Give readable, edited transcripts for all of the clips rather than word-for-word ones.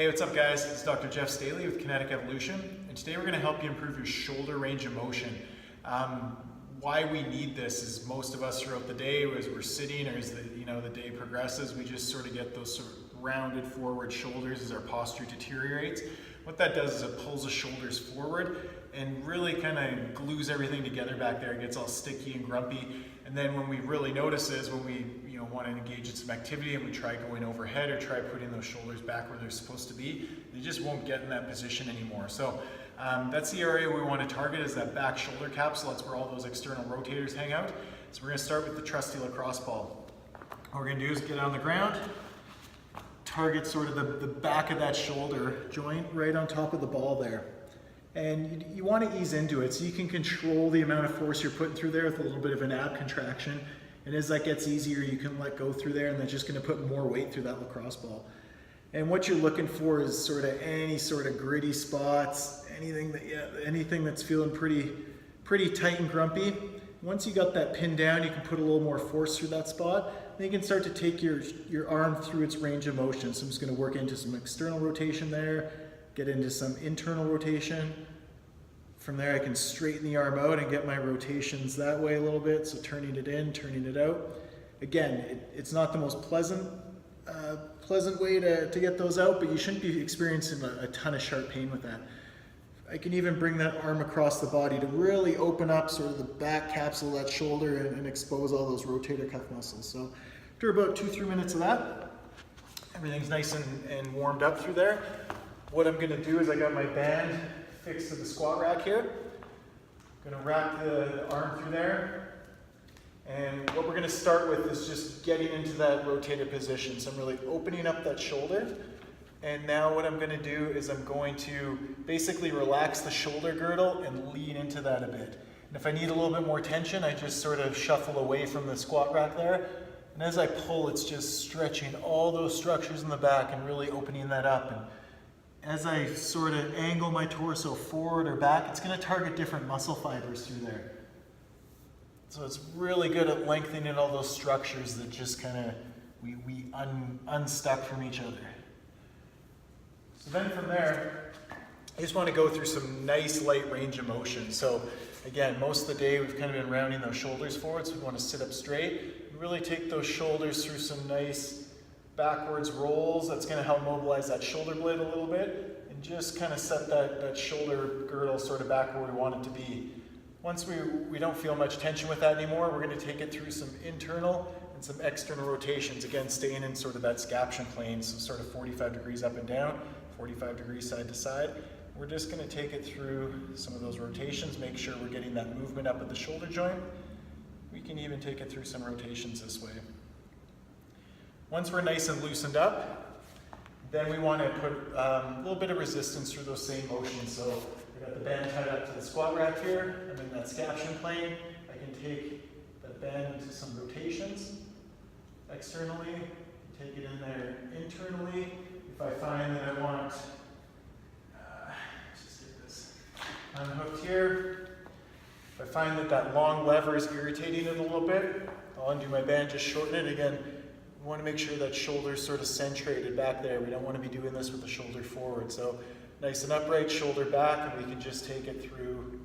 Hey, what's up guys? It's Dr. Jeff Staley with Kinetic Evolution, and today we're going to help you improve your shoulder range of motion. Why we need this is most of us throughout the day, as we're sitting or as the day progresses, we just sort of get those sort of rounded forward shoulders as our posture deteriorates. What that does is it pulls the shoulders forward and really kind of glues everything together back there. It gets all sticky and grumpy, and then when we really notice is when we want to engage in some activity and we try going overhead or try putting those shoulders back where they're supposed to be, they just won't get in that position anymore. So that's the area we want to target, is that back shoulder capsule. That's where all those external rotators hang out. So we're going to start with the trusty lacrosse ball. What we're going to do is get on the ground, target sort of the back of that shoulder joint right on top of the ball there. And you want to ease into it so you can control the amount of force you're putting through there with a little bit of an ab contraction. And as that gets easier, you can let go through there, and that's just going to put more weight through that lacrosse ball. And what you're looking for is sort of any sort of gritty spots, anything that's feeling pretty tight and grumpy. Once you got that pinned down, you can put a little more force through that spot. Then you can start to take your arm through its range of motion. So I'm just going to work into some external rotation there, get into some internal rotation. From there I can straighten the arm out and get my rotations that way a little bit, so turning it in, turning it out. Again, it's not the most pleasant way to get those out, but you shouldn't be experiencing a ton of sharp pain with that. I can even bring that arm across the body to really open up sort of the back capsule of that shoulder and expose all those rotator cuff muscles. So after about 2-3 minutes of that, everything's nice and warmed up through there. What I'm going to do is I got my band fixed to the squat rack here. I'm going to wrap the arm through there. And what we're going to start with is just getting into that rotator position. So I'm really opening up that shoulder. And now what I'm going to do is I'm going to basically relax the shoulder girdle and lean into that a bit. And if I need a little bit more tension, I just sort of shuffle away from the squat rack there. And as I pull, it's just stretching all those structures in the back and really opening that up. And as I sort of angle my torso forward or back, it's going to target different muscle fibers through there. So it's really good at lengthening all those structures that just kind of we unstuck from each other. So then from there, I just want to go through some nice light range of motion. So again, most of the day we've kind of been rounding those shoulders forward, so we want to sit up straight and really take those shoulders through some nice backwards rolls. That's going to help mobilize that shoulder blade a little bit and just kind of set that shoulder girdle sort of back where we want it to be. Once we don't feel much tension with that anymore, we're going to take it through some internal and some external rotations. Again, staying in sort of that scaption plane, so sort of 45 degrees up and down, 45 degrees side to side. We're just going to take it through some of those rotations, make sure we're getting that movement up at the shoulder joint. We can even take it through some rotations this way. Once we're nice and loosened up, then we want to put a little bit of resistance through those same motions. So we got the band tied up to the squat rack here. I'm in that scaption plane. I can take that band into some rotations externally, take it in there internally. If I find that I want, just get this unhooked here. If I find that long lever is irritating it a little bit, I'll undo my band, just shorten it again. We want to make sure that shoulder's sort of centrated back there. We don't want to be doing this with the shoulder forward. So nice and upright, shoulder back, and we can just take it through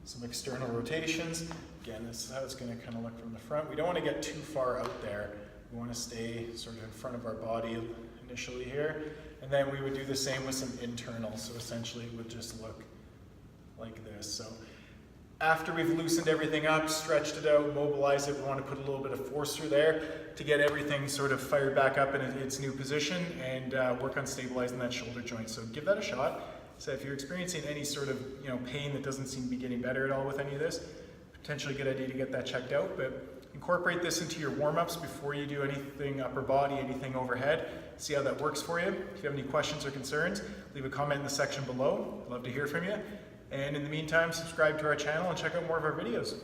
some external rotations. Again, this is how it's going to kind of look from the front. We don't want to get too far out there. We want to stay sort of in front of our body initially here. And then we would do the same with some internal. So essentially it would just look like this. So after we've loosened everything up, stretched it out, mobilized it, we want to put a little bit of force through there to get everything sort of fired back up in its new position and work on stabilizing that shoulder joint. So give that a shot. So if you're experiencing any sort of pain that doesn't seem to be getting better at all with any of this, potentially a good idea to get that checked out. But incorporate this into your warm-ups before you do anything upper body, anything overhead. See how that works for you. If you have any questions or concerns, leave a comment in the section below. I'd love to hear from you. And in the meantime, subscribe to our channel and check out more of our videos.